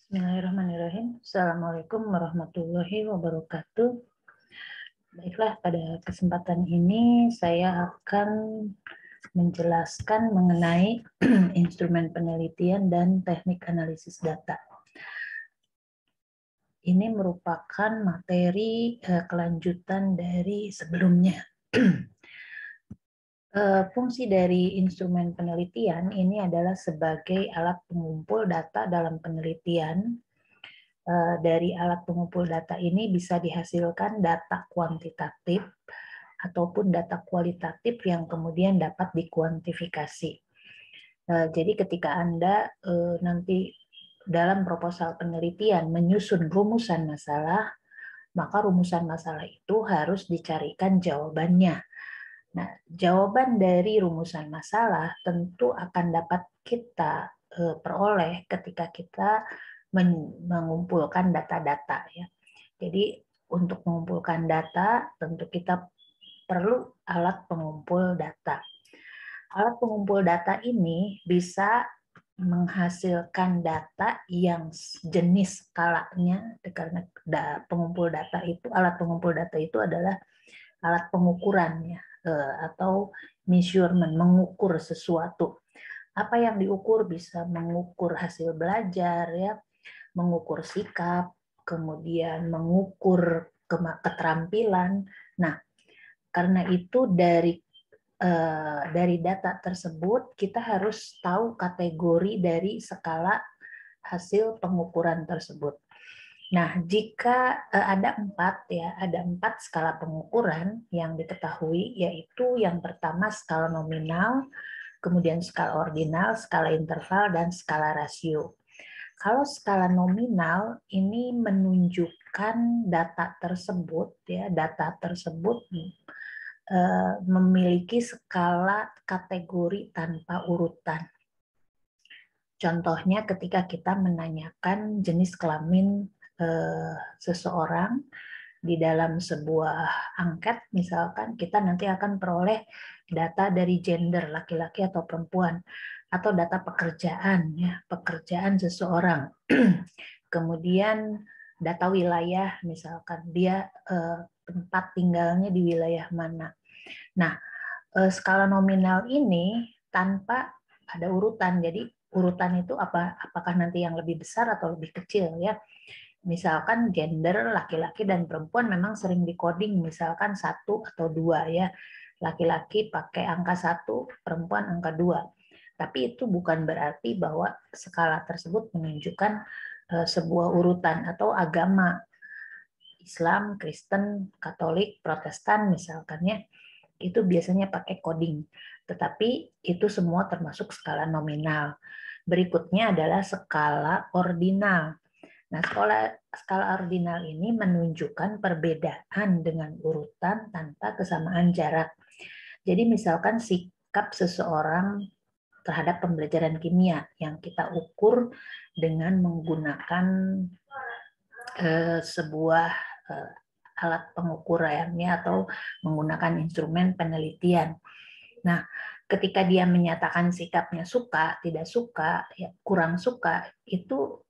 Bismillahirrahmanirrahim. Assalamualaikum warahmatullahi wabarakatuh. Baiklah, pada kesempatan ini saya akan menjelaskan mengenai instrumen penelitian dan teknik analisis data. Ini merupakan materi kelanjutan dari sebelumnya. Fungsi dari instrumen penelitian ini adalah sebagai alat pengumpul data dalam penelitian. Dari alat pengumpul data ini bisa dihasilkan data kuantitatif ataupun data kualitatif yang kemudian dapat dikuantifikasi. Jadi ketika Anda nanti dalam proposal penelitian menyusun rumusan masalah, maka rumusan masalah itu harus dicarikan jawabannya. Nah, jawaban dari rumusan masalah tentu akan dapat kita peroleh ketika kita mengumpulkan data-data ya. Jadi untuk mengumpulkan data tentu kita perlu alat pengumpul data. Alat pengumpul data ini bisa menghasilkan data yang jenis skalanya, karena pengumpul data itu, alat pengumpul data itu adalah alat pengukuran ya, atau measurement, mengukur sesuatu. Apa yang diukur bisa mengukur hasil belajar ya, mengukur sikap, kemudian mengukur keterampilan. Nah, karena itu dari data tersebut kita harus tahu kategori dari skala hasil pengukuran tersebut. Nah, jika ada empat skala pengukuran yang diketahui, yaitu yang pertama skala nominal, kemudian skala ordinal, skala interval, dan skala rasio. Kalau skala nominal ini menunjukkan data tersebut, ya, data tersebut memiliki skala kategori tanpa urutan. Contohnya ketika kita menanyakan jenis kelamin seseorang di dalam sebuah angket, misalkan kita nanti akan peroleh data dari gender, laki-laki atau perempuan, atau data pekerjaan, ya, pekerjaan seseorang. Kemudian data wilayah, misalkan dia tempat tinggalnya di wilayah mana. Nah, skala nominal ini tanpa ada urutan, jadi urutan itu apakah nanti yang lebih besar atau lebih kecil ya. Misalkan gender laki-laki dan perempuan memang sering dikoding misalkan 1 atau 2 ya. Laki-laki pakai angka 1, perempuan angka 2. Tapi itu bukan berarti bahwa skala tersebut menunjukkan sebuah urutan atau agama. Islam, Kristen, Katolik, Protestan misalkan ya. Itu biasanya pakai coding. Tetapi itu semua termasuk skala nominal. Berikutnya adalah skala ordinal. Nah, skala ordinal ini menunjukkan perbedaan dengan urutan tanpa kesamaan jarak. Jadi misalkan sikap seseorang terhadap pembelajaran kimia yang kita ukur dengan menggunakan sebuah alat pengukurannya atau menggunakan instrumen penelitian. Nah, ketika dia menyatakan sikapnya suka, tidak suka, ya, kurang suka, itu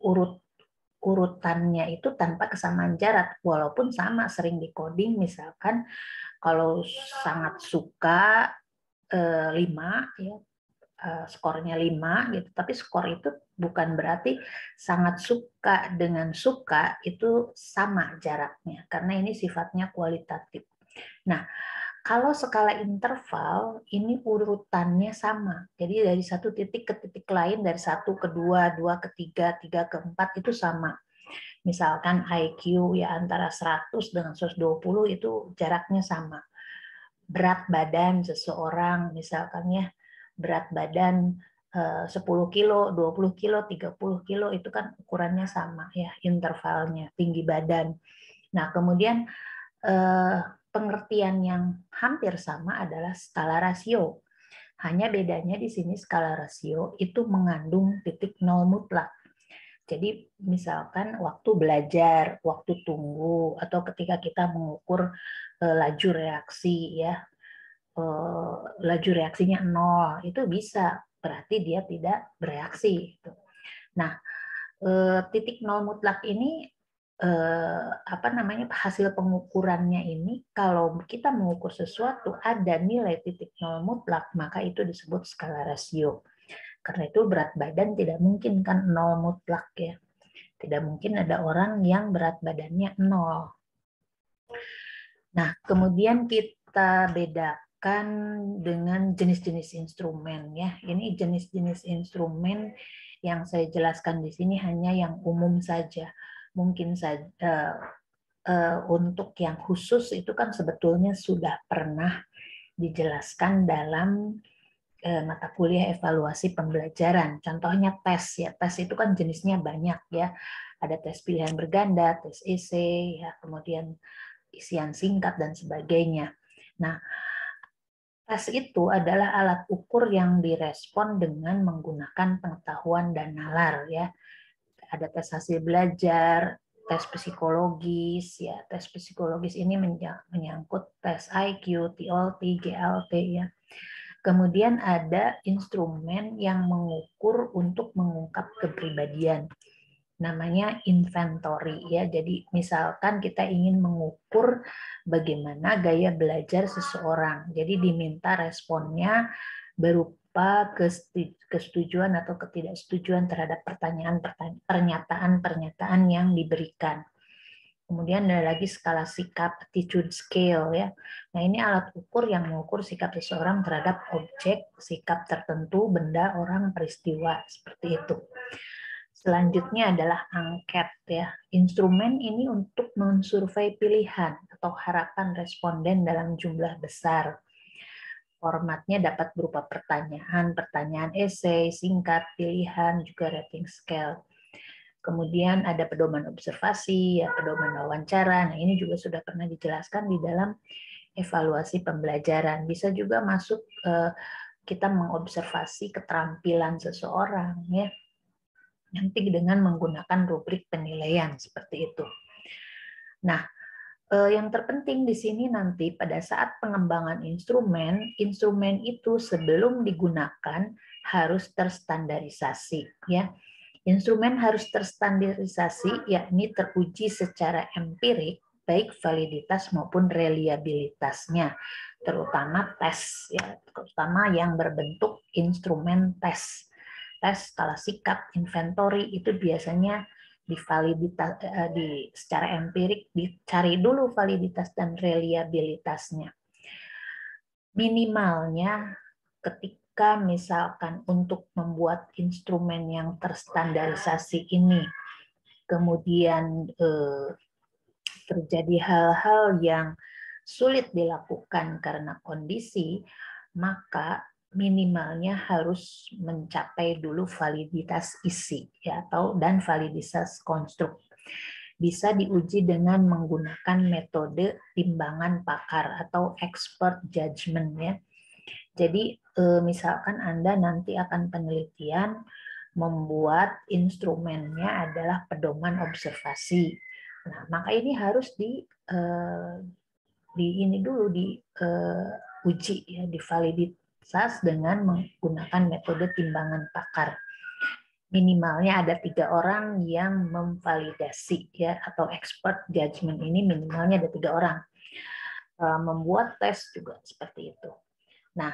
urutannya itu tanpa kesamaan jarak, walaupun sama sering dikoding, misalkan kalau sangat suka 5 ya, skornya 5 gitu, tapi skor itu bukan berarti sangat suka dengan suka itu sama jaraknya, karena ini sifatnya kualitatif. Nah, kalau skala interval ini urutannya sama. Jadi dari satu titik ke titik lain, dari 1 ke 2, 2 ke 3, 3 ke 4 itu sama. Misalkan IQ ya antara 100 dengan 120 itu jaraknya sama. Berat badan seseorang misalkan ya, berat badan 10 kilo, 20 kilo, 30 kilo itu kan ukurannya sama ya, intervalnya, tinggi badan. Nah, kemudian pengertian yang hampir sama adalah skala rasio. Hanya bedanya di sini skala rasio itu mengandung titik nol mutlak. Jadi misalkan waktu belajar, waktu tunggu, atau ketika kita mengukur laju reaksi ya, laju reaksinya 0, itu bisa berarti dia tidak bereaksi. Nah, Titik nol mutlak ini hasil pengukurannya ini, kalau kita mengukur sesuatu ada nilai titik nol mutlak, maka itu disebut skala rasio. Karena itu berat badan tidak mungkin kan nol mutlak ya. Tidak mungkin ada orang yang berat badannya nol. Nah, kemudian kita bedakan dengan jenis-jenis instrumen ya. Ini jenis-jenis instrumen yang saya jelaskan di sini hanya yang umum saja. Mungkin saja untuk yang khusus itu kan sebetulnya sudah pernah dijelaskan dalam mata kuliah evaluasi pembelajaran. Contohnya tes ya. Tes itu kan jenisnya banyak ya. Ada tes pilihan berganda, tes esai, ya, kemudian isian singkat dan sebagainya. Nah, tes itu adalah alat ukur yang direspon dengan menggunakan pengetahuan dan nalar ya. Ada tes hasil belajar, tes psikologis ya. Tes psikologis ini menyangkut tes IQ, TOLT, GLT ya. Kemudian ada instrumen yang mengukur untuk mengungkap kepribadian. Namanya inventory ya. Jadi misalkan kita ingin mengukur bagaimana gaya belajar seseorang. Jadi diminta responnya berupa kesetujuan atau ketidaksetujuan terhadap pernyataan-pernyataan yang diberikan. Kemudian ada lagi skala sikap, attitude scale ya. Nah, ini alat ukur yang mengukur sikap seseorang terhadap objek, sikap tertentu, benda, orang, peristiwa seperti itu. Selanjutnya adalah angket ya. Instrumen ini untuk mensurvei pilihan atau harapan responden dalam jumlah besar. Formatnya dapat berupa pertanyaan, pertanyaan esai, singkat, pilihan, juga rating scale. Kemudian ada pedoman observasi, ya, pedoman wawancara. Nah, ini juga sudah pernah dijelaskan di dalam evaluasi pembelajaran. Bisa juga masuk kita mengobservasi keterampilan seseorang ya. Nanti dengan menggunakan rubrik penilaian seperti itu. Nah, yang terpenting di sini nanti pada saat pengembangan instrumen, instrumen itu sebelum digunakan harus terstandarisasi ya. Instrumen harus terstandarisasi, yakni teruji secara empirik, baik validitas maupun reliabilitasnya, terutama tes, ya, terutama yang berbentuk instrumen tes. Tes skala sikap, inventory itu biasanya secara empirik dicari dulu validitas dan reliabilitasnya. Minimalnya ketika misalkan untuk membuat instrumen yang terstandarisasi ini, kemudian terjadi hal-hal yang sulit dilakukan karena kondisi, maka minimalnya harus mencapai dulu validitas isi ya, dan validitas konstruk. Bisa diuji dengan menggunakan metode timbangan pakar atau expert judgment ya. Jadi misalkan Anda nanti akan penelitian membuat instrumennya adalah pedoman observasi. Nah, maka ini harus diuji ya, divaliditas dengan menggunakan metode timbangan pakar. Minimalnya ada 3 orang yang memvalidasi ya, atau expert judgment ini minimalnya ada 3 orang. Membuat tes juga seperti itu. Nah,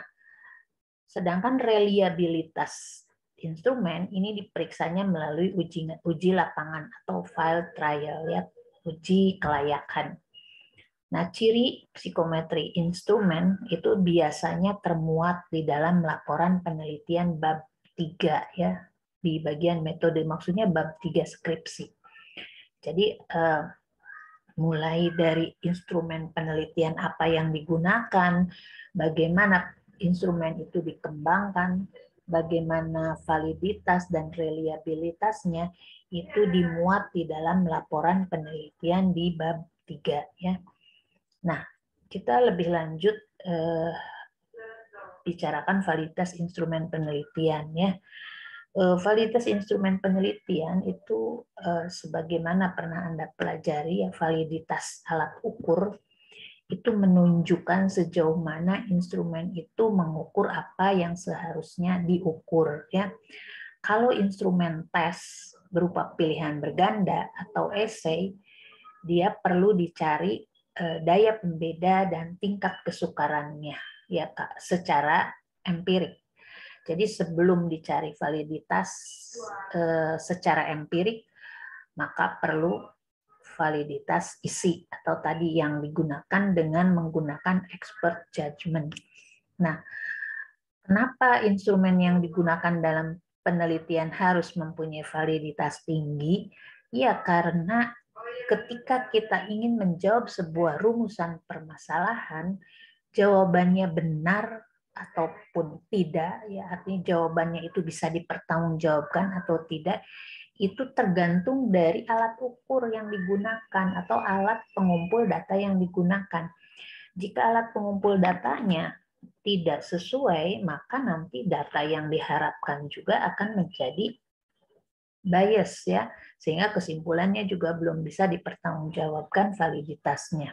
sedangkan reliabilitas instrumen ini diperiksanya melalui uji lapangan atau field trial ya, uji kelayakan. Nah, ciri psikometri instrumen itu biasanya termuat di dalam laporan penelitian bab 3 ya, di bagian metode, maksudnya bab 3 skripsi. Jadi mulai dari instrumen penelitian apa yang digunakan, bagaimana instrumen itu dikembangkan, bagaimana validitas dan reliabilitasnya, itu dimuat di dalam laporan penelitian di bab 3 ya. Nah, kita lebih lanjut bicarakan validitas instrumen penelitian ya. Validitas instrumen penelitian itu sebagaimana pernah Anda pelajari ya, validitas alat ukur itu menunjukkan sejauh mana instrumen itu mengukur apa yang seharusnya diukur ya. Kalau instrumen tes berupa pilihan berganda atau esai, dia perlu dicari daya pembeda dan tingkat kesukarannya ya Kak, secara empirik. Jadi sebelum dicari validitas secara empirik, maka perlu validitas isi atau tadi yang digunakan dengan menggunakan expert judgment. Nah, kenapa instrumen yang digunakan dalam penelitian harus mempunyai validitas tinggi? Ya, karena ketika kita ingin menjawab sebuah rumusan permasalahan, jawabannya benar ataupun tidak, ya artinya jawabannya itu bisa dipertanggungjawabkan atau tidak, itu tergantung dari alat ukur yang digunakan atau alat pengumpul data yang digunakan. Jika alat pengumpul datanya tidak sesuai, maka nanti data yang diharapkan juga akan menjadi bias ya, sehingga kesimpulannya juga belum bisa dipertanggungjawabkan validitasnya.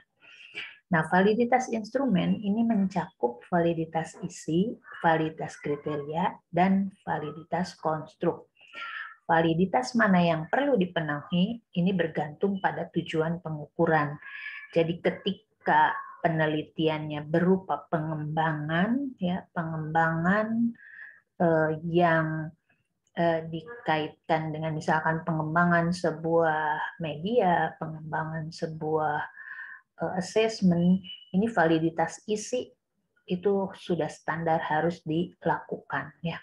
Nah, validitas instrumen ini mencakup validitas isi, validitas kriteria, dan validitas konstruk. Validitas mana yang perlu dipenuhi ini bergantung pada tujuan pengukuran. Jadi ketika penelitiannya berupa pengembangan, ya pengembangan yang dikaitkan dengan misalkan pengembangan sebuah media, pengembangan sebuah assessment, ini validitas isi itu sudah standar harus dilakukan ya.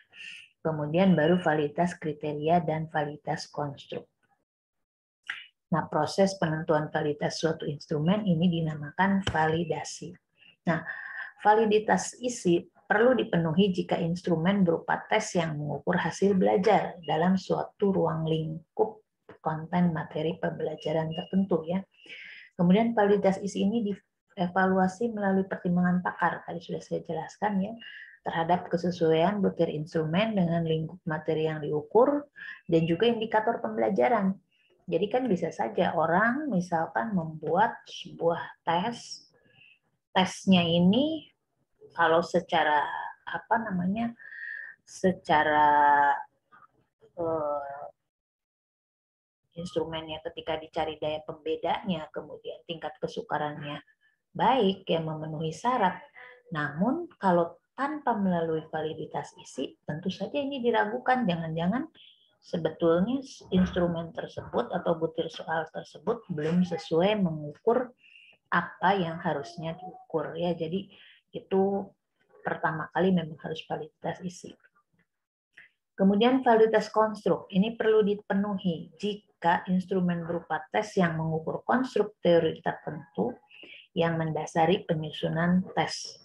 Kemudian baru validitas kriteria dan validitas konstruk. Nah, proses penentuan validitas suatu instrumen ini dinamakan validasi. Nah, validitas isi perlu dipenuhi jika instrumen berupa tes yang mengukur hasil belajar dalam suatu ruang lingkup konten materi pembelajaran tertentu ya. Kemudian validitas isi ini dievaluasi melalui pertimbangan pakar, tadi sudah saya jelaskan ya, terhadap kesesuaian butir instrumen dengan lingkup materi yang diukur, dan juga indikator pembelajaran. Jadi kan bisa saja orang misalkan membuat sebuah tes, tesnya ini kalau secara secara instrumennya ketika dicari daya pembedanya, kemudian tingkat kesukarannya baik, yang memenuhi syarat. Namun kalau tanpa melalui validitas isi, tentu saja ini diragukan. Jangan-jangan sebetulnya instrumen tersebut atau butir soal tersebut belum sesuai mengukur apa yang harusnya diukur ya. Jadi itu pertama kali memang harus validitas isi. Kemudian validitas konstruk ini perlu dipenuhi jika instrumen berupa tes yang mengukur konstruk teori tertentu yang mendasari penyusunan tes.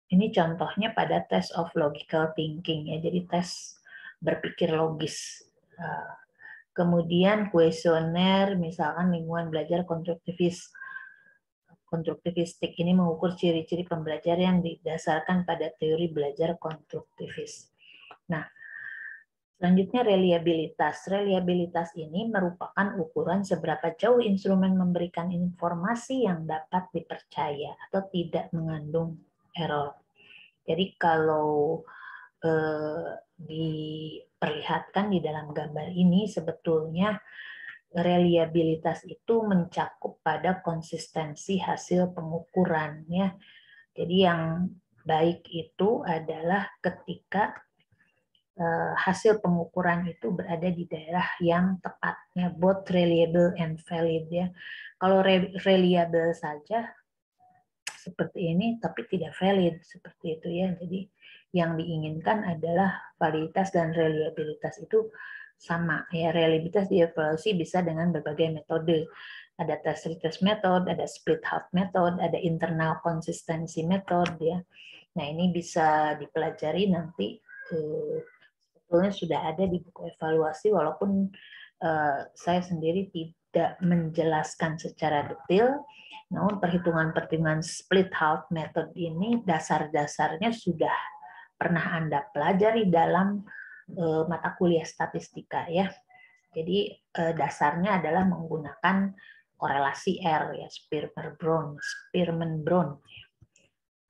Ini contohnya pada tes of logical thinking ya, jadi tes berpikir logis. Kemudian kuesioner misalkan lingkungan belajar konstruktivistik ini mengukur ciri-ciri pembelajaran yang didasarkan pada teori belajar konstruktivis. Nah, selanjutnya reliabilitas. Reliabilitas ini merupakan ukuran seberapa jauh instrumen memberikan informasi yang dapat dipercaya atau tidak mengandung error. Jadi kalau diperlihatkan di dalam gambar ini sebetulnya reliabilitas itu mencakup pada konsistensi hasil pengukuran ya. Jadi yang baik itu adalah ketika hasil pengukuran itu berada di daerah yang tepatnya, both reliable and valid ya. Kalau reliable saja seperti ini tapi tidak valid seperti itu ya. Jadi yang diinginkan adalah validitas dan reliabilitas itu sama ya. Reliabilitas dievaluasi bisa dengan berbagai metode. Ada test retest method, ada split half method, ada internal consistency method ya. Nah, ini bisa dipelajari nanti sebetulnya sudah ada di buku evaluasi, walaupun saya sendiri tidak menjelaskan secara detail, namun perhitungan-perhitungan split half method ini dasar-dasarnya sudah pernah Anda pelajari dalam mata kuliah statistika ya. Jadi dasarnya adalah menggunakan korelasi R ya, Spearman-Brown.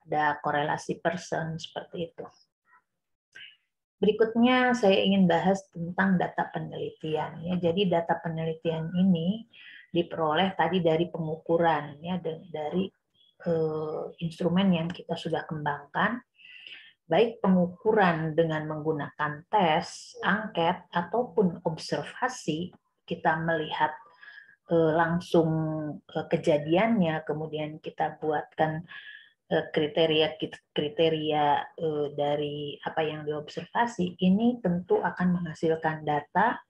Ada korelasi person seperti itu. Berikutnya saya ingin bahas tentang data penelitian. Ya, jadi data penelitian ini diperoleh tadi dari pengukuran, ya, dari instrumen yang kita sudah kembangkan, baik pengukuran dengan menggunakan tes, angket, ataupun observasi. Kita melihat langsung kejadiannya, kemudian kita buatkan kriteria dari apa yang diobservasi, ini tentu akan menghasilkan data,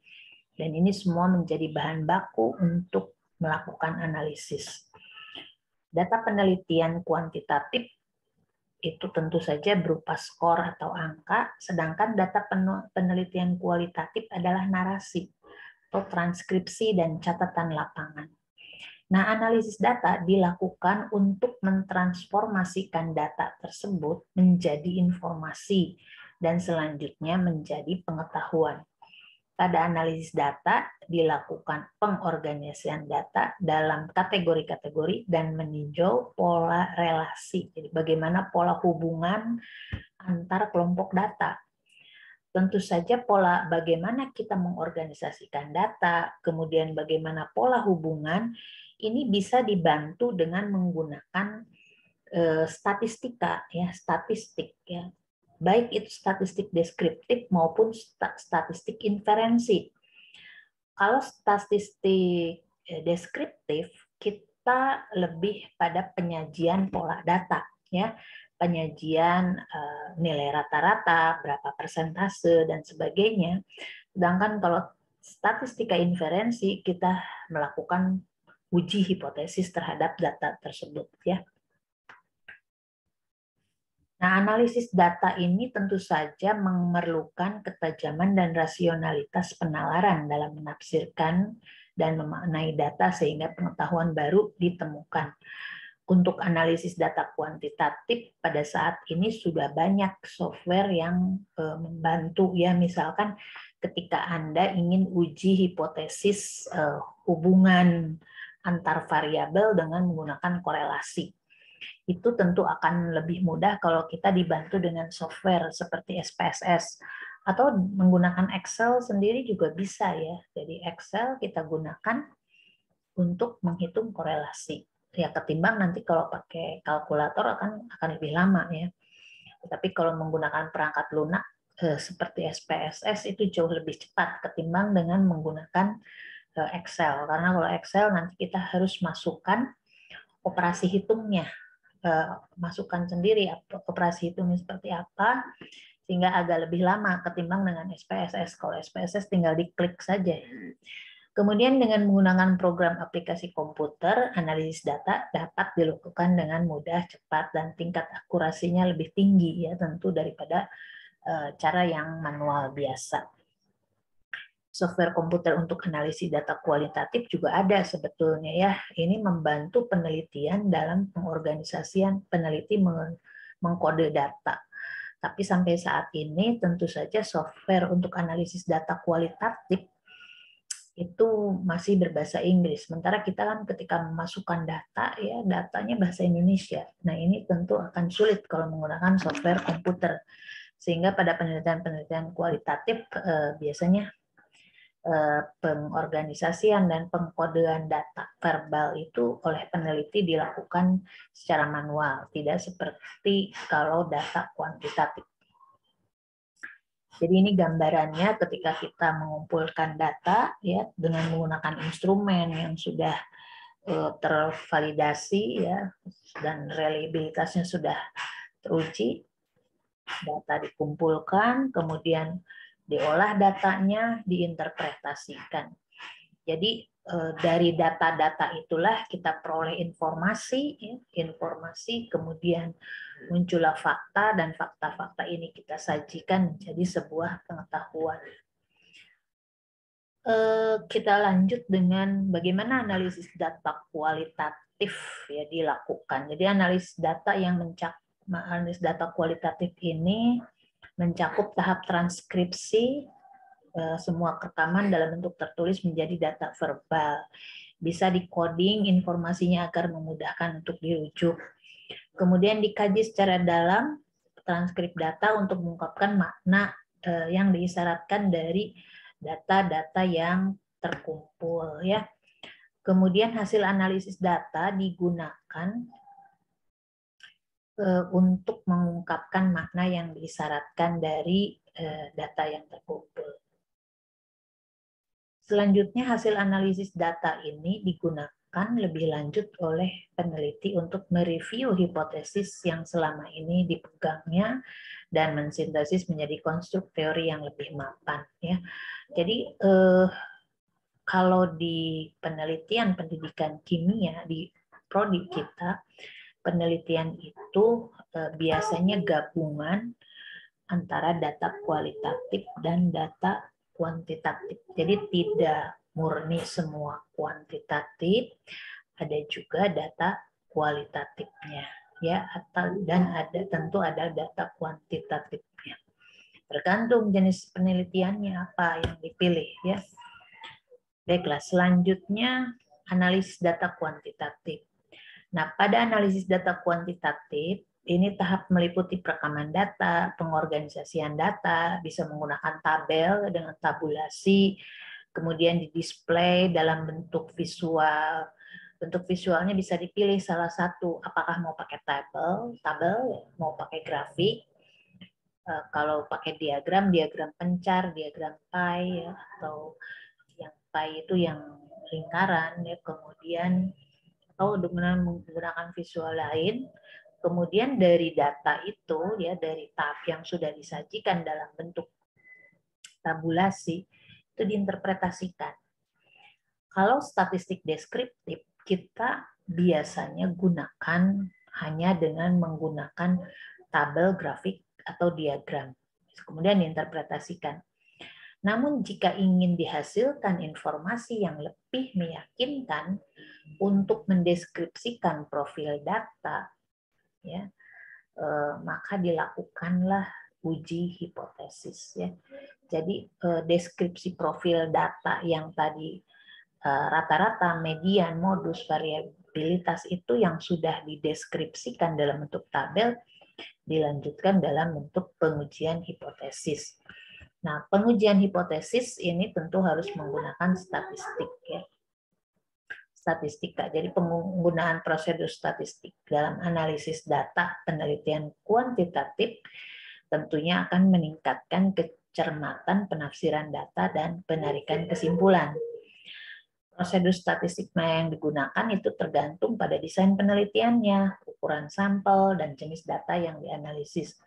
dan ini semua menjadi bahan baku untuk melakukan analisis. Data penelitian kuantitatif itu tentu saja berupa skor atau angka, sedangkan data penelitian kualitatif adalah narasi atau transkripsi dan catatan lapangan. Nah, analisis data dilakukan untuk mentransformasikan data tersebut menjadi informasi dan selanjutnya menjadi pengetahuan. Pada analisis data dilakukan pengorganisasian data dalam kategori-kategori dan meninjau pola relasi. Jadi bagaimana pola hubungan antar kelompok data. Tentu saja pola bagaimana kita mengorganisasikan data, kemudian bagaimana pola hubungan, ini bisa dibantu dengan menggunakan statistik ya. Baik itu statistik deskriptif maupun statistik inferensi. Kalau statistik deskriptif, kita lebih pada penyajian pola data, ya, penyajian nilai rata-rata, berapa persentase dan sebagainya. Sedangkan kalau statistika inferensi, kita melakukan uji hipotesis terhadap data tersebut, ya. Nah, analisis data ini tentu saja memerlukan ketajaman dan rasionalitas penalaran dalam menafsirkan dan memaknai data sehingga pengetahuan baru ditemukan. Untuk analisis data kuantitatif pada saat ini sudah banyak software yang membantu, ya, misalkan ketika Anda ingin uji hipotesis hubungan antar variabel dengan menggunakan korelasi. Itu tentu akan lebih mudah kalau kita dibantu dengan software seperti SPSS atau menggunakan Excel sendiri juga bisa, ya. Jadi Excel kita gunakan untuk menghitung korelasi. Ya, ketimbang nanti kalau pakai kalkulator akan lebih lama, ya. Tapi kalau menggunakan perangkat lunak seperti SPSS itu jauh lebih cepat ketimbang dengan menggunakan Excel. Karena kalau Excel nanti kita harus masukkan operasi hitungnya, masukkan sendiri operasi hitungnya seperti apa, sehingga agak lebih lama ketimbang dengan SPSS. Kalau SPSS tinggal diklik saja. Kemudian dengan menggunakan program aplikasi komputer, analisis data dapat dilakukan dengan mudah, cepat, dan tingkat akurasinya lebih tinggi, ya, tentu daripada cara yang manual biasa. Software komputer untuk analisis data kualitatif juga ada sebetulnya, ya. Ini membantu penelitian dalam pengorganisasian peneliti mengkode data. Tapi sampai saat ini tentu saja software untuk analisis data kualitatif itu masih berbahasa Inggris. Sementara kita kan ketika memasukkan data, ya, datanya bahasa Indonesia. Nah, ini tentu akan sulit kalau menggunakan software komputer. Sehingga pada penelitian-penelitian kualitatif biasanya pengorganisasian dan pengkodean data verbal itu oleh peneliti dilakukan secara manual, tidak seperti kalau data kuantitatif. Jadi ini gambarannya ketika kita mengumpulkan data, ya, dengan menggunakan instrumen yang sudah tervalidasi, ya, dan reliabilitasnya sudah teruji, data dikumpulkan, kemudian diolah datanya, diinterpretasikan. Jadi dari data-data itulah kita peroleh informasi, ya, informasi, kemudian muncullah fakta, dan fakta-fakta ini kita sajikan menjadi sebuah pengetahuan. Kita lanjut dengan bagaimana analisis data kualitatif, ya, dilakukan. Jadi analisis data kualitatif ini mencakup tahap transkripsi semua rekaman dalam bentuk tertulis menjadi data verbal. Bisa di-coding informasinya agar memudahkan untuk dirujuk. Kemudian dikaji secara dalam transkrip data untuk mengungkapkan makna yang diisyaratkan dari data-data yang terkumpul ya. Kemudian hasil analisis data digunakan untuk mengungkapkan makna yang diisyaratkan dari data yang terkumpul. Selanjutnya hasil analisis data ini digunakan lebih lanjut oleh peneliti untuk mereview hipotesis yang selama ini dipegangnya dan mensintesis menjadi konstruk teori yang lebih mapan ya. Jadi kalau di penelitian pendidikan kimia di prodi kita, penelitian itu biasanya gabungan antara data kualitatif dan data kuantitatif. Jadi tidak murni semua kuantitatif, ada juga data kualitatifnya ya, dan tentu ada data kuantitatifnya. Tergantung jenis penelitiannya apa yang dipilih ya. Baiklah, selanjutnya analisis data kuantitatif. Nah, pada analisis data kuantitatif, ini tahap meliputi perekaman data, pengorganisasian data, bisa menggunakan tabel dengan tabulasi, kemudian didisplay dalam bentuk visual. Bentuk visualnya bisa dipilih salah satu, apakah mau pakai tabel, mau pakai grafik, kalau pakai diagram pencar, diagram pie, ya, atau yang pie itu yang lingkaran, ya, kemudian atau dengan menggunakan visual lain. Kemudian dari data itu ya, dari tab yang sudah disajikan dalam bentuk tabulasi itu diinterpretasikan. Kalau statistik deskriptif kita biasanya gunakan hanya dengan menggunakan tabel, grafik atau diagram. Kemudian diinterpretasikan. Namun jika ingin dihasilkan informasi yang lebih meyakinkan untuk mendeskripsikan profil data, ya, maka dilakukanlah uji hipotesis. Ya. Jadi deskripsi profil data yang tadi rata-rata, median, modus, variabilitas itu yang sudah dideskripsikan dalam bentuk tabel, dilanjutkan dalam bentuk pengujian hipotesis. Nah, pengujian hipotesis ini tentu harus menggunakan statistik ya. Statistika. Jadi penggunaan prosedur statistik dalam analisis data penelitian kuantitatif tentunya akan meningkatkan kecermatan penafsiran data dan penarikan kesimpulan. Prosedur statistik yang digunakan itu tergantung pada desain penelitiannya, ukuran sampel, dan jenis data yang dianalisis.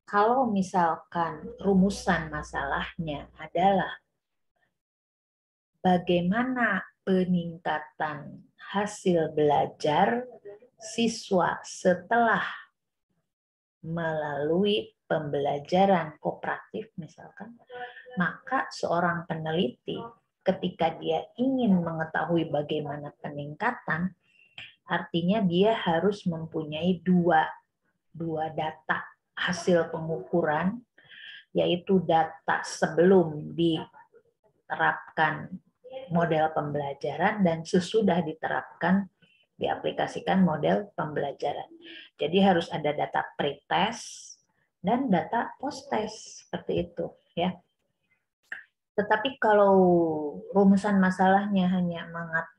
Kalau misalkan rumusan masalahnya adalah bagaimana peningkatan hasil belajar siswa setelah melalui pembelajaran kooperatif misalkan, maka seorang peneliti ketika dia ingin mengetahui bagaimana peningkatan, artinya dia harus mempunyai dua data hasil pengukuran, yaitu data sebelum diterapkan model pembelajaran dan sesudah diterapkan diaplikasikan model pembelajaran. Jadi harus ada data pretest dan data post-test seperti itu ya. Tetapi kalau rumusan masalahnya hanya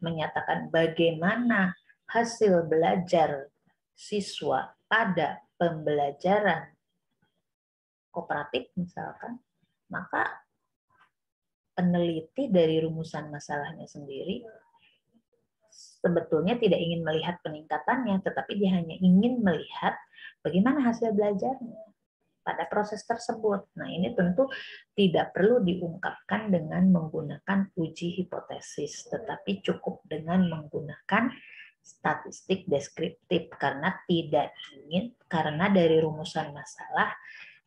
menyatakan bagaimana hasil belajar siswa pada pembelajaran kooperatif misalkan, maka peneliti dari rumusan masalahnya sendiri sebetulnya tidak ingin melihat peningkatannya, tetapi dia hanya ingin melihat bagaimana hasil belajarnya pada proses tersebut. Nah, ini tentu tidak perlu diungkapkan dengan menggunakan uji hipotesis, tetapi cukup dengan menggunakan statistik deskriptif karena dari rumusan masalah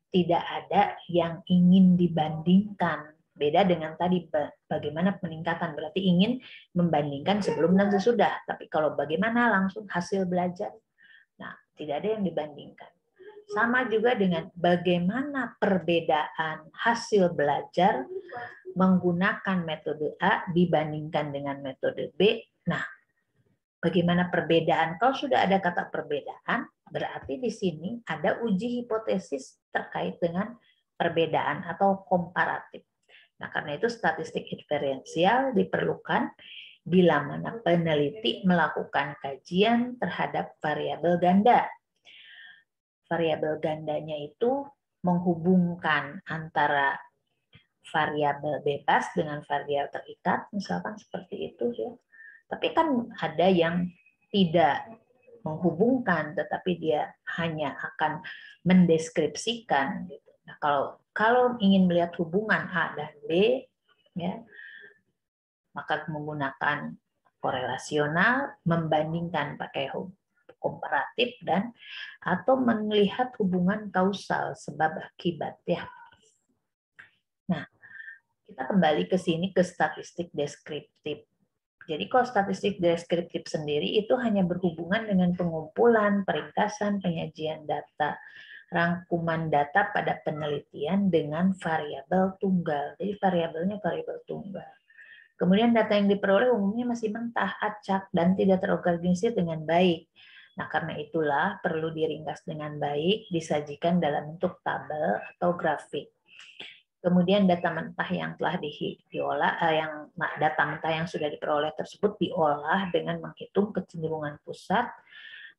tidak ada yang ingin dibandingkan. Beda dengan tadi bagaimana peningkatan, berarti ingin membandingkan sebelum dan sesudah. Tapi kalau bagaimana langsung hasil belajar, nah tidak ada yang dibandingkan. Sama juga dengan bagaimana perbedaan hasil belajar menggunakan metode A dibandingkan dengan metode B. Nah, bagaimana perbedaan? Kalau sudah ada kata perbedaan, berarti di sini ada uji hipotesis terkait dengan perbedaan atau komparatif. Nah, karena itu statistik inferensial diperlukan bila mana peneliti melakukan kajian terhadap variabel ganda. Variabel gandanya itu menghubungkan antara variabel bebas dengan variabel terikat, misalkan seperti itu ya. Tapi kan ada yang tidak menghubungkan, tetapi dia hanya akan mendeskripsikan. Gitu. Nah, kalau ingin melihat hubungan A dan B, ya, maka menggunakan korelasional, membandingkan pakai komparatif dan atau melihat hubungan kausal sebab akibat ya. Nah, kita kembali ke sini ke statistik deskriptif. Jadi kalau statistik deskriptif sendiri itu hanya berhubungan dengan pengumpulan, peringkasan, penyajian data, rangkuman data pada penelitian dengan variabel tunggal. Jadi variabelnya variabel tunggal. Kemudian data yang diperoleh umumnya masih mentah, acak, dan tidak terorganisir dengan baik. Nah, karena itulah perlu diringkas dengan baik, disajikan dalam bentuk tabel atau grafik. Kemudian data mentah yang telah diolah, data mentah yang sudah diperoleh tersebut diolah dengan menghitung kecenderungan pusat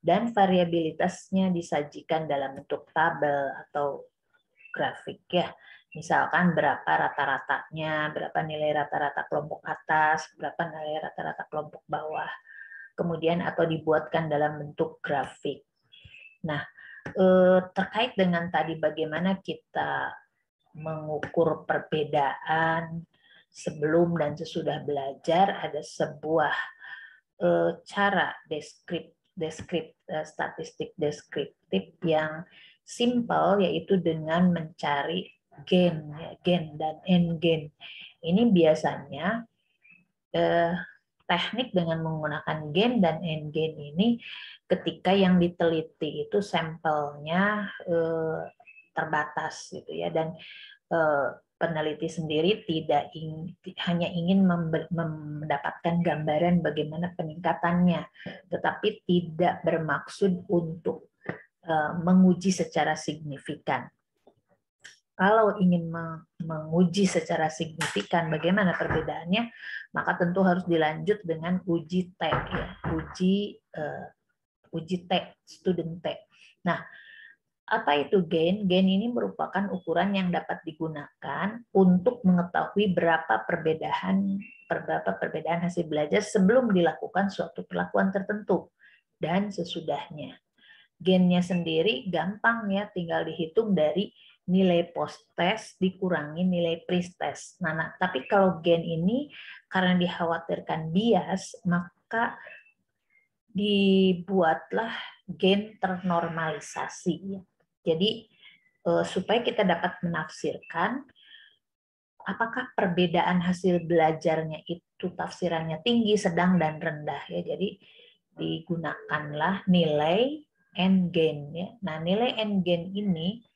dan variabilitasnya disajikan dalam bentuk tabel atau grafik ya. Misalkan berapa rata-ratanya, berapa nilai rata-rata kelompok atas, berapa nilai rata-rata kelompok bawah. Kemudian atau dibuatkan dalam bentuk grafik. Nah, terkait dengan tadi bagaimana kita mengukur perbedaan sebelum dan sesudah belajar, ada sebuah cara statistik deskriptif yang simple, yaitu dengan mencari gen, gen dan n-gen. Ini biasanya teknik dengan menggunakan gen dan n-gen ini ketika yang diteliti itu sampelnya terbatas gitu ya, dan peneliti sendiri hanya ingin mendapatkan gambaran bagaimana peningkatannya, tetapi tidak bermaksud untuk menguji secara signifikan. Kalau ingin menguji secara signifikan bagaimana perbedaannya, maka tentu harus dilanjut dengan uji T, ya. Uji T, student T. Nah, apa itu gain? Gain ini merupakan ukuran yang dapat digunakan untuk mengetahui berapa perbedaan hasil belajar sebelum dilakukan suatu perlakuan tertentu dan sesudahnya. Gainnya sendiri gampang ya, tinggal dihitung dari nilai post-test dikurangi nilai pre-test. Nah, tapi kalau gain ini karena dikhawatirkan bias, maka dibuatlah gain ternormalisasi. Jadi supaya kita dapat menafsirkan apakah perbedaan hasil belajarnya itu tafsirannya tinggi, sedang, dan rendah ya. Jadi digunakanlah nilai n-gain ya. Nah, nilai n-gain ini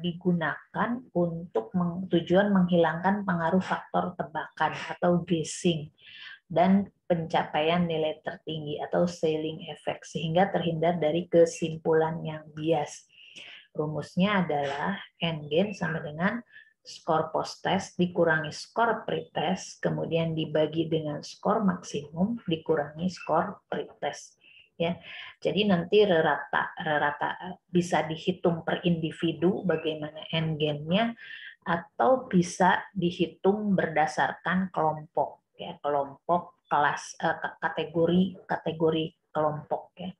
digunakan untuk tujuan menghilangkan pengaruh faktor tebakan atau guessing dan pencapaian nilai tertinggi atau ceiling effect sehingga terhindar dari kesimpulan yang bias. Rumusnya adalah n-gain sama dengan skor post-test dikurangi skor pre-test, kemudian dibagi dengan skor maksimum dikurangi skor pre-test. Ya, jadi nanti rata bisa dihitung per individu bagaimana n-gain-nya, atau bisa dihitung berdasarkan kelompok, ya, kelompok kelas kategori kelompok ya.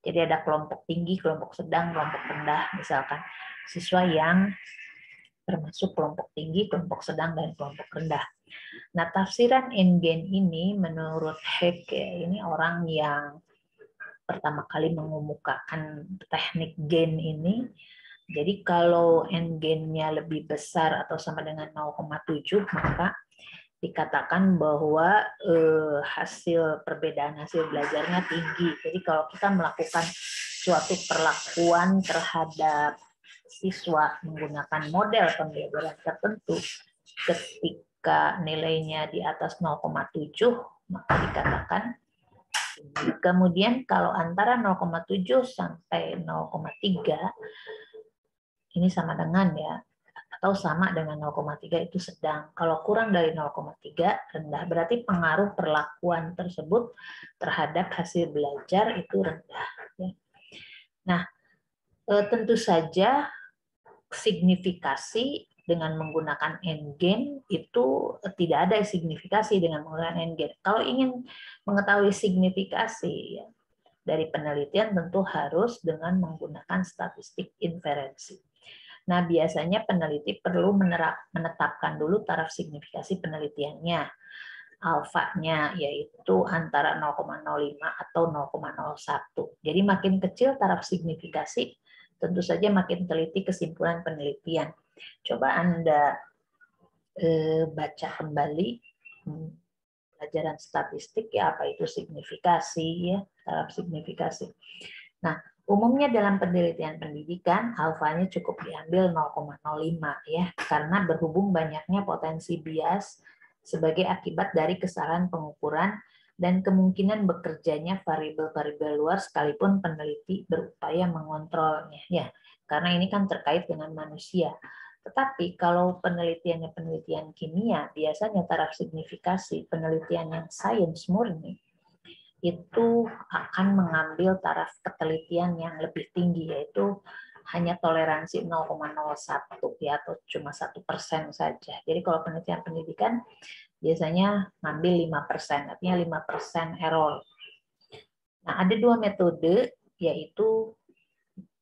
Jadi ada kelompok tinggi, kelompok sedang, kelompok rendah, misalkan siswa yang termasuk kelompok tinggi, kelompok sedang, dan kelompok rendah. Nah, tafsiran n-gain ini menurut Heck, ya, ini orang yang pertama kali mengemukakan teknik gain ini. Jadi kalau n-gain-nya lebih besar atau sama dengan 0,7, maka dikatakan bahwa perbedaan hasil belajarnya tinggi. Jadi kalau kita melakukan suatu perlakuan terhadap siswa menggunakan model pembelajaran tertentu, ketika nilainya di atas 0,7, maka dikatakan. Kemudian kalau antara 0,7 sampai 0,3, ini sama dengan ya atau sama dengan 0,3 itu sedang. Kalau kurang dari 0,3 rendah, berarti pengaruh perlakuan tersebut terhadap hasil belajar itu rendah. Nah, tentu saja signifikasi dengan menggunakan n-gain itu tidak ada signifikasi dengan menggunakan n-gain. Kalau ingin mengetahui signifikasi ya, dari penelitian tentu harus dengan menggunakan statistik inferensi. Nah, biasanya peneliti perlu menetapkan dulu taraf signifikasi penelitiannya. Alfanya yaitu antara 0,05 atau 0,01. Jadi makin kecil taraf signifikasi, tentu saja makin teliti kesimpulan penelitian. Coba Anda baca kembali pelajaran statistik ya, apa itu signifikasi ya, taraf signifikasi. Nah, umumnya dalam penelitian pendidikan alfanya cukup diambil 0,05 ya, karena berhubung banyaknya potensi bias sebagai akibat dari kesalahan pengukuran dan kemungkinan bekerjanya variabel-variabel luar sekalipun peneliti berupaya mengontrolnya ya, karena ini kan terkait dengan manusia. Tetapi kalau penelitiannya penelitian kimia, biasanya taraf signifikasi penelitian yang sains murni itu akan mengambil taraf ketelitian yang lebih tinggi, yaitu hanya toleransi 0,01 ya, atau cuma 1% saja. Jadi kalau penelitian pendidikan biasanya ngambil 5%, artinya 5% error. Nah, ada dua metode, yaitu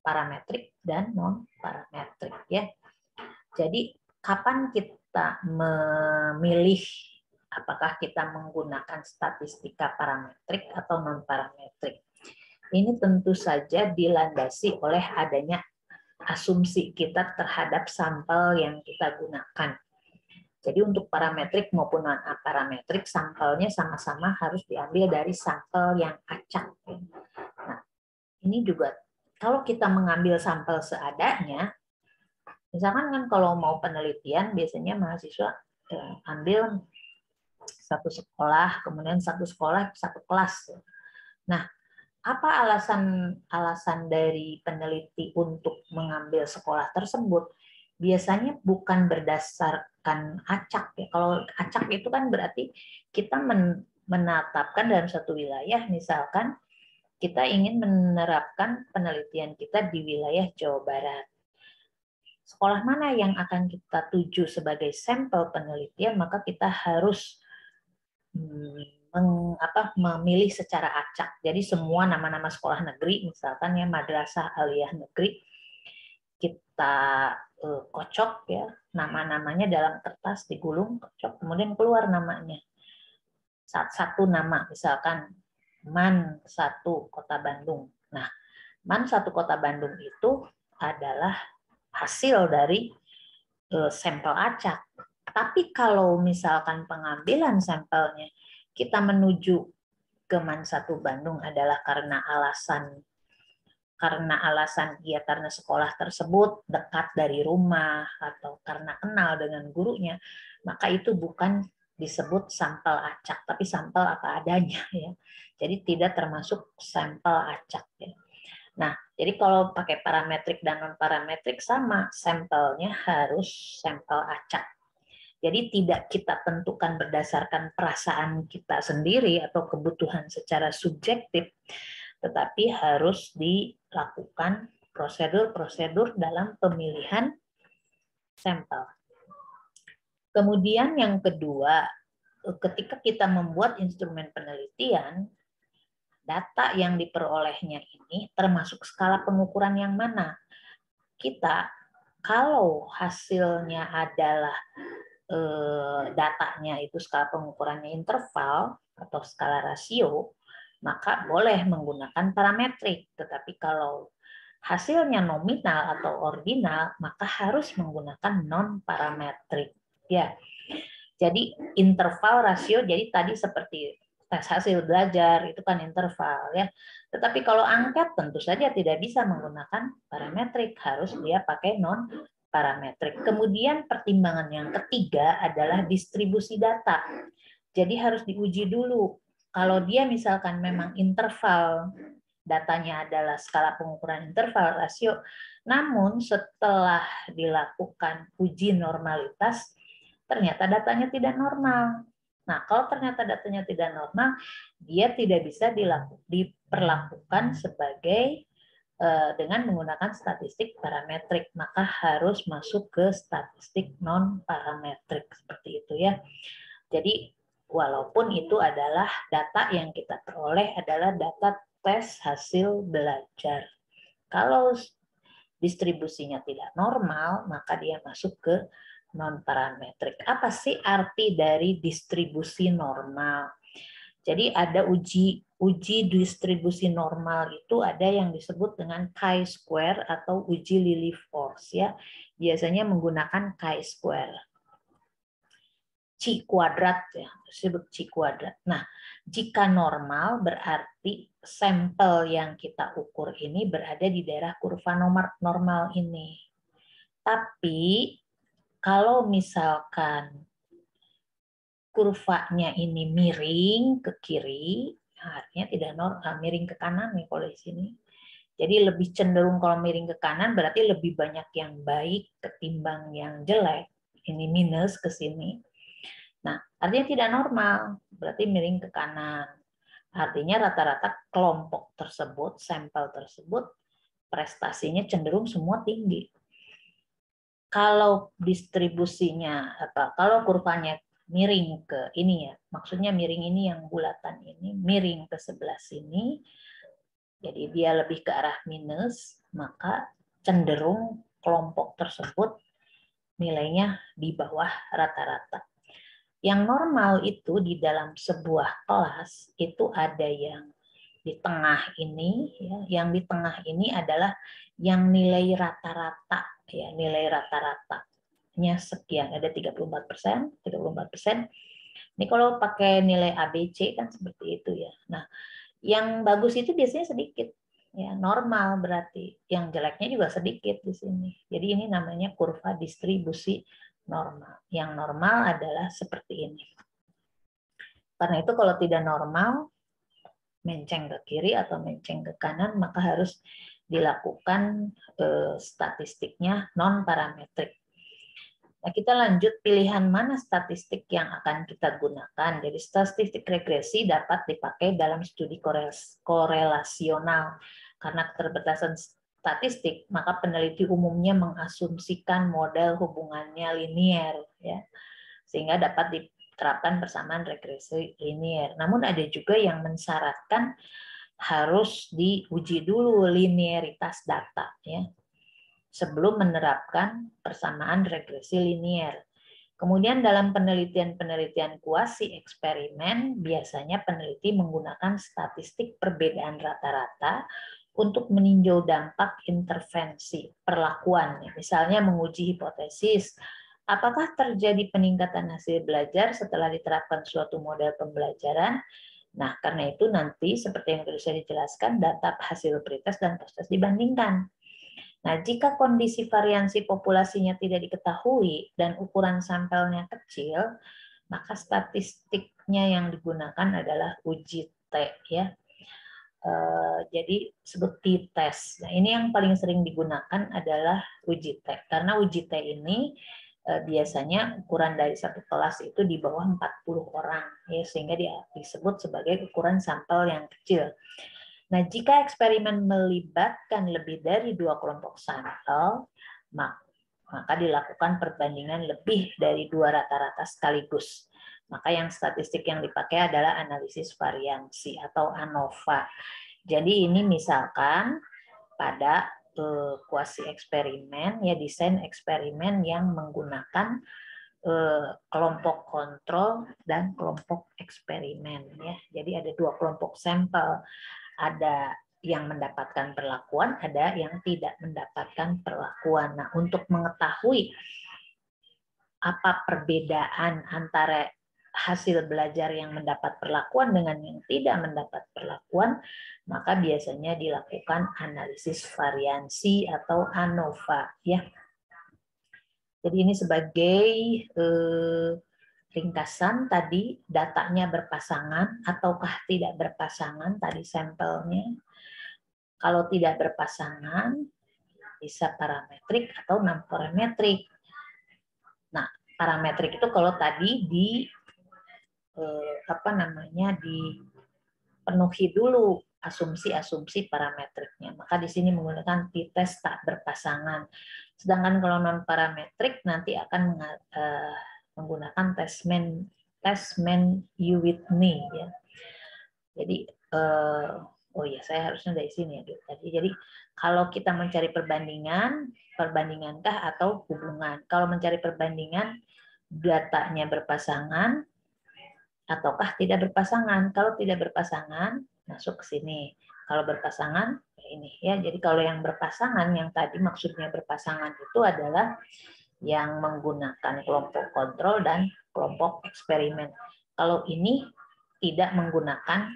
parametrik dan non-parametrik ya. Jadi kapan kita memilih apakah kita menggunakan statistika parametrik atau non-parametrik? Ini tentu saja dilandasi oleh adanya asumsi kita terhadap sampel yang kita gunakan. Jadi untuk parametrik maupun non-parametrik, sampelnya sama-sama harus diambil dari sampel yang acak. Nah, ini juga kalau kita mengambil sampel seadanya, misalkan kan kalau mau penelitian biasanya mahasiswa ambil satu sekolah, kemudian satu sekolah satu kelas. Nah, apa alasan dari peneliti untuk mengambil sekolah tersebut? Biasanya bukan berdasarkan acak ya. Kalau acak itu kan berarti kita menetapkan dalam satu wilayah, misalkan kita ingin menerapkan penelitian kita di wilayah Jawa Barat. Sekolah mana yang akan kita tuju sebagai sampel penelitian, maka kita harus memilih secara acak. Jadi semua nama-nama sekolah negeri, misalkan ya Madrasah Aliyah Negeri, kita kocok ya nama-namanya dalam kertas, digulung, kocok, kemudian keluar namanya. Satu nama, misalkan MAN 1 Kota Bandung. Nah, MAN 1 Kota Bandung itu adalah hasil dari sampel acak. Tapi kalau misalkan pengambilan sampelnya kita menuju ke MAN 1 Bandung adalah karena karena sekolah tersebut dekat dari rumah atau karena kenal dengan gurunya, maka itu bukan disebut sampel acak, tapi sampel apa adanya ya. Jadi tidak termasuk sampel acak ya. Nah, jadi kalau pakai parametrik dan non parametrik sama, sampelnya harus sampel acak. Jadi tidak kita tentukan berdasarkan perasaan kita sendiri atau kebutuhan secara subjektif, tetapi harus dilakukan prosedur-prosedur dalam pemilihan sampel. Kemudian yang kedua, ketika kita membuat instrumen penelitian, data yang diperolehnya ini termasuk skala pengukuran yang mana? Kita kalau hasilnya adalah datanya itu skala pengukurannya interval atau skala rasio, maka boleh menggunakan parametrik. Tetapi kalau hasilnya nominal atau ordinal, maka harus menggunakan non-parametrik. Ya, jadi interval rasio. Jadi tadi seperti tes hasil belajar itu kan interval ya. Tetapi kalau angket tentu saja tidak bisa menggunakan parametrik, harus dia pakai non parametrik. Kemudian pertimbangan yang ketiga adalah distribusi data. Jadi harus diuji dulu. Kalau dia misalkan memang interval, datanya adalah skala pengukuran interval rasio, Namun setelah dilakukan uji normalitas, ternyata datanya tidak normal. Nah, kalau ternyata datanya tidak normal, dia tidak bisa diperlakukan sebagai dengan menggunakan statistik parametrik, maka harus masuk ke statistik non parametrik seperti itu ya. Jadi walaupun itu adalah data yang kita peroleh adalah data tes hasil belajar. Kalau distribusinya tidak normal, maka dia masuk ke non parametrik. Apa sih arti dari distribusi normal? Jadi ada uji distribusi normal itu ada yang disebut dengan chi-square atau uji Lilliefors ya. Biasanya menggunakan chi-square. Chi kuadrat ya, disebut chi kuadrat. Nah, jika normal berarti sampel yang kita ukur ini berada di daerah kurva normal ini. Tapi kalau misalkan kurvanya ini miring ke kiri, artinya tidak normal, miring ke kanan nih kalau di sini. Jadi lebih cenderung kalau miring ke kanan berarti lebih banyak yang baik ketimbang yang jelek. Ini minus ke sini. Nah, artinya tidak normal, berarti miring ke kanan. Artinya rata-rata kelompok tersebut, sampel tersebut, prestasinya cenderung semua tinggi. Kalau distribusinya kalau kurvanya miring ke ini ya, maksudnya miring ini yang bulatan ini, miring ke sebelah sini, jadi dia lebih ke arah minus, maka cenderung kelompok tersebut nilainya di bawah rata-rata. Yang normal itu di dalam sebuah kelas itu ada yang di tengah ini, ya, yang di tengah ini adalah yang nilai rata-rata, ya, nilai rata-ratanya sekian, ada 34%, 34%. Ini kalau pakai nilai ABC kan seperti itu ya. Nah, yang bagus itu biasanya sedikit, ya, normal berarti. Yang jeleknya juga sedikit di sini. Jadi ini namanya kurva distribusi normal. Yang normal adalah seperti ini. Karena itu kalau tidak normal, menceng ke kiri atau menceng ke kanan, maka harus dilakukan statistiknya non parametrik. Nah, kita lanjut pilihan mana statistik yang akan kita gunakan. Jadi statistik regresi dapat dipakai dalam studi korelasional. Karena keterbatasan statistik, maka peneliti umumnya mengasumsikan model hubungannya linier, ya, sehingga dapat diterapkan bersamaan regresi linier. Namun ada juga yang mensyaratkan harus diuji dulu linearitas data, ya, sebelum menerapkan persamaan regresi linier. Kemudian dalam penelitian-penelitian kuasi eksperimen, biasanya peneliti menggunakan statistik perbedaan rata-rata untuk meninjau dampak intervensi perlakuan. Misalnya menguji hipotesis, apakah terjadi peningkatan hasil belajar setelah diterapkan suatu model pembelajaran. Nah, karena itu nanti seperti yang tadi saya dijelaskan, data hasil pretest dan post-test dibandingkan. Nah, jika kondisi variansi populasinya tidak diketahui dan ukuran sampelnya kecil, maka statistiknya yang digunakan adalah uji T, ya. Jadi sebut t-test. Nah, ini yang paling sering digunakan adalah uji T, karena uji T ini biasanya ukuran dari satu kelas itu di bawah 40 orang, ya, sehingga disebut sebagai ukuran sampel yang kecil. Nah, jika eksperimen melibatkan lebih dari 2 kelompok sampel, maka dilakukan perbandingan lebih dari 2 rata-rata sekaligus. Maka yang statistik yang dipakai adalah analisis variansi atau ANOVA. Jadi ini misalkan pada kuasi eksperimen, ya, desain eksperimen yang menggunakan kelompok kontrol dan kelompok eksperimen, ya. Jadi ada 2 kelompok sampel. Ada yang mendapatkan perlakuan, ada yang tidak mendapatkan perlakuan. Nah, untuk mengetahui apa perbedaan antara hasil belajar yang mendapat perlakuan dengan yang tidak mendapat perlakuan, maka biasanya dilakukan analisis variansi atau ANOVA, ya. Jadi ini sebagai ringkasan tadi, datanya berpasangan ataukah tidak berpasangan tadi sampelnya. Kalau tidak berpasangan, bisa parametrik atau non parametrik. Nah, parametrik itu kalau tadi dipenuhi dulu asumsi-asumsi parametriknya. Maka di sini menggunakan t-test tak berpasangan. Sedangkan kalau non parametrik nanti akan menggunakan testman you with me ya. Jadi oh ya, saya harusnya dari sini ya tadi. Jadi kalau kita mencari perbandingankah atau hubungan? Kalau mencari perbandingan, datanya berpasangan ataukah tidak berpasangan? Kalau tidak berpasangan, masuk ke sini. Kalau berpasangan, ini ya. Jadi kalau yang berpasangan, yang tadi maksudnya berpasangan itu adalah yang menggunakan kelompok kontrol dan kelompok eksperimen. Kalau ini tidak menggunakan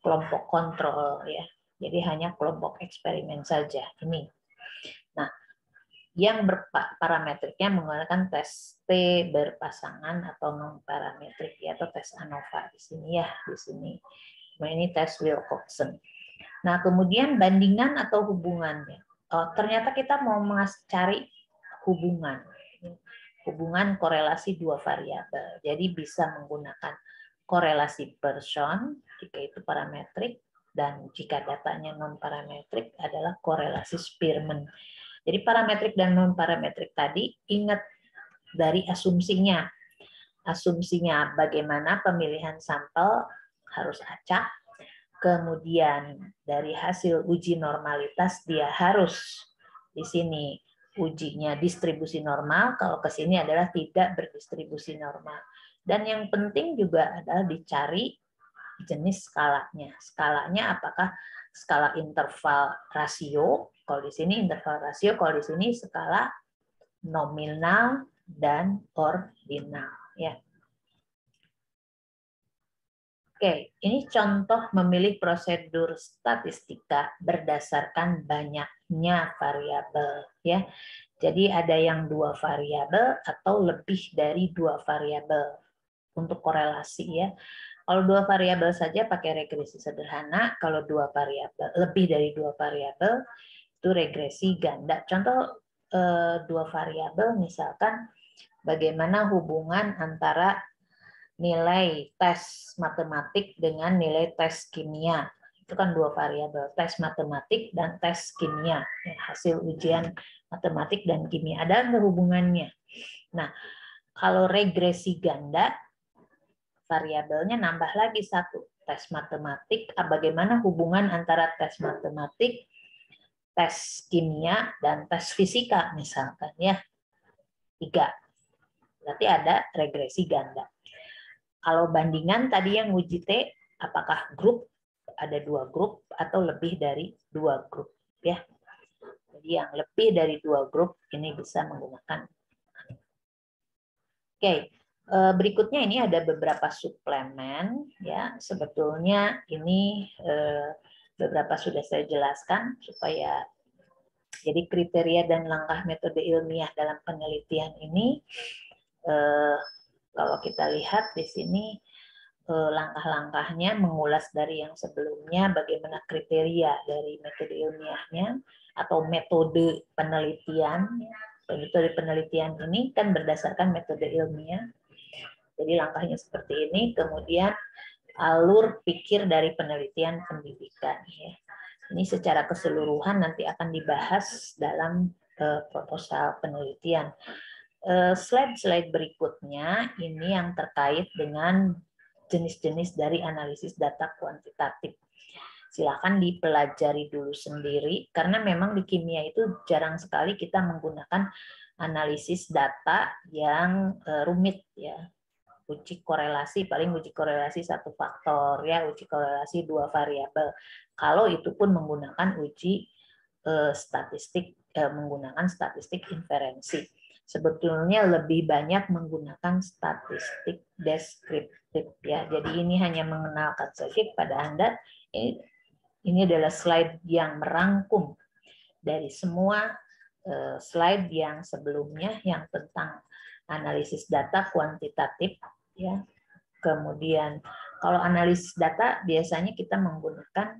kelompok kontrol ya. Jadi hanya kelompok eksperimen saja ini. Nah, yang parametriknya menggunakan tes T berpasangan atau non parametrik ya, atau tes ANOVA di sini ya, di sini. Nah, ini tes Wilcoxon. Nah, kemudian bandingan atau hubungannya. Oh, ternyata kita mau cari hubungan korelasi dua variabel. Jadi bisa menggunakan korelasi Pearson jika itu parametrik, dan jika datanya non parametrik adalah korelasi Spearman. Jadi parametrik dan non parametrik tadi ingat dari asumsinya. Asumsinya bagaimana pemilihan sampel harus acak. Kemudian dari hasil uji normalitas dia harus di sini ujinya distribusi normal, kalau ke sini adalah tidak berdistribusi normal. Dan yang penting juga adalah dicari jenis skalanya. Skalanya apakah skala interval rasio, kalau di sini interval rasio, kalau di sini skala nominal dan ordinal ya. Oke, ini contoh memilih prosedur statistika berdasarkan banyaknya variabel ya. Jadi ada yang 2 variabel atau lebih dari 2 variabel untuk korelasi ya. Kalau 2 variabel saja pakai regresi sederhana, kalau 2 variabel lebih dari 2 variabel itu regresi ganda. Contoh 2 variabel misalkan bagaimana hubungan antara nilai tes matematik dengan nilai tes kimia. Itu kan 2 variabel, tes matematik dan tes kimia. Hasil ujian matematik dan kimia. Ada nggak hubungannya? Nah, kalau regresi ganda, variabelnya nambah lagi 1. Tes matematik, bagaimana hubungan antara tes matematik, tes kimia, dan tes fisika misalkan ya. 3. Berarti ada regresi ganda. Kalau bandingan tadi yang uji T, apakah grup, ada 2 grup atau lebih dari 2 grup ya. Jadi yang lebih dari 2 grup ini bisa menggunakan. Oke, berikutnya ini ada beberapa suplemen ya. Sebetulnya ini beberapa sudah saya jelaskan supaya jadi kriteria dan langkah metode ilmiah dalam penelitian ini. Kalau kita lihat di sini langkah-langkahnya mengulas dari yang sebelumnya, bagaimana kriteria dari metode ilmiahnya atau metode penelitian. Metode penelitian ini kan berdasarkan metode ilmiah. Jadi langkahnya seperti ini. Kemudian alur pikir dari penelitian pendidikan. Ini secara keseluruhan nanti akan dibahas dalam proposal penelitian. Slide-slide berikutnya ini yang terkait dengan jenis-jenis dari analisis data kuantitatif. Silakan dipelajari dulu sendiri, karena memang di kimia itu jarang sekali kita menggunakan analisis data yang rumit ya. Uji korelasi, paling uji korelasi 1 faktor ya, uji korelasi 2 variabel. Kalau itu pun menggunakan uji statistik, menggunakan statistik inferensi. Sebetulnya lebih banyak menggunakan statistik deskriptif ya. Jadi ini hanya mengenalkan saja pada Anda. Ini adalah slide yang merangkum dari semua slide yang sebelumnya yang tentang analisis data kuantitatif ya. Kemudian kalau analisis data biasanya kita menggunakan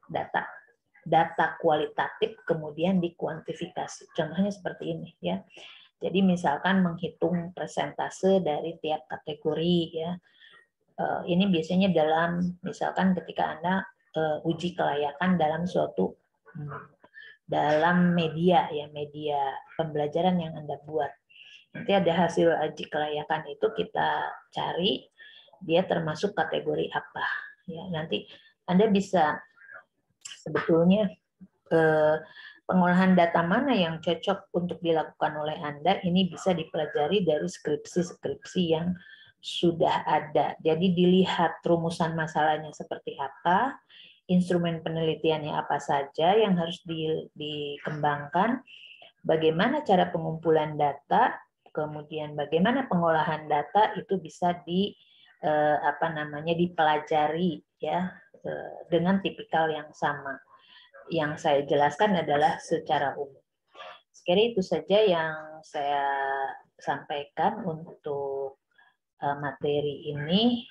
data data kualitatif kemudian dikuantifikasi. Contohnya seperti ini ya. Jadi misalkan menghitung persentase dari tiap kategori ya. Ini biasanya dalam misalkan ketika Anda uji kelayakan dalam media ya, media pembelajaran yang Anda buat. Nanti ada hasil uji kelayakan itu kita cari dia termasuk kategori apa ya. Nanti Anda bisa sebetulnya pengolahan data mana yang cocok untuk dilakukan oleh Anda ini bisa dipelajari dari skripsi-skripsi yang sudah ada. Jadi dilihat rumusan masalahnya seperti apa, instrumen penelitiannya apa saja yang harus dikembangkan, bagaimana cara pengumpulan data, kemudian bagaimana pengolahan data itu bisa dipelajari ya dengan tipikal yang sama. Yang saya jelaskan adalah secara umum. Sekiranya itu saja yang saya sampaikan untuk materi ini.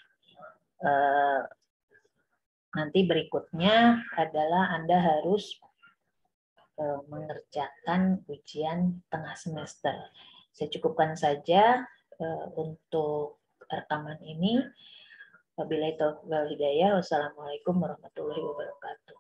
Nanti berikutnya adalah Anda harus mengerjakan ujian tengah semester. Saya cukupkan saja untuk rekaman ini. Wabillahi taufiq wal hidayah. Wassalamualaikum warahmatullahi wabarakatuh.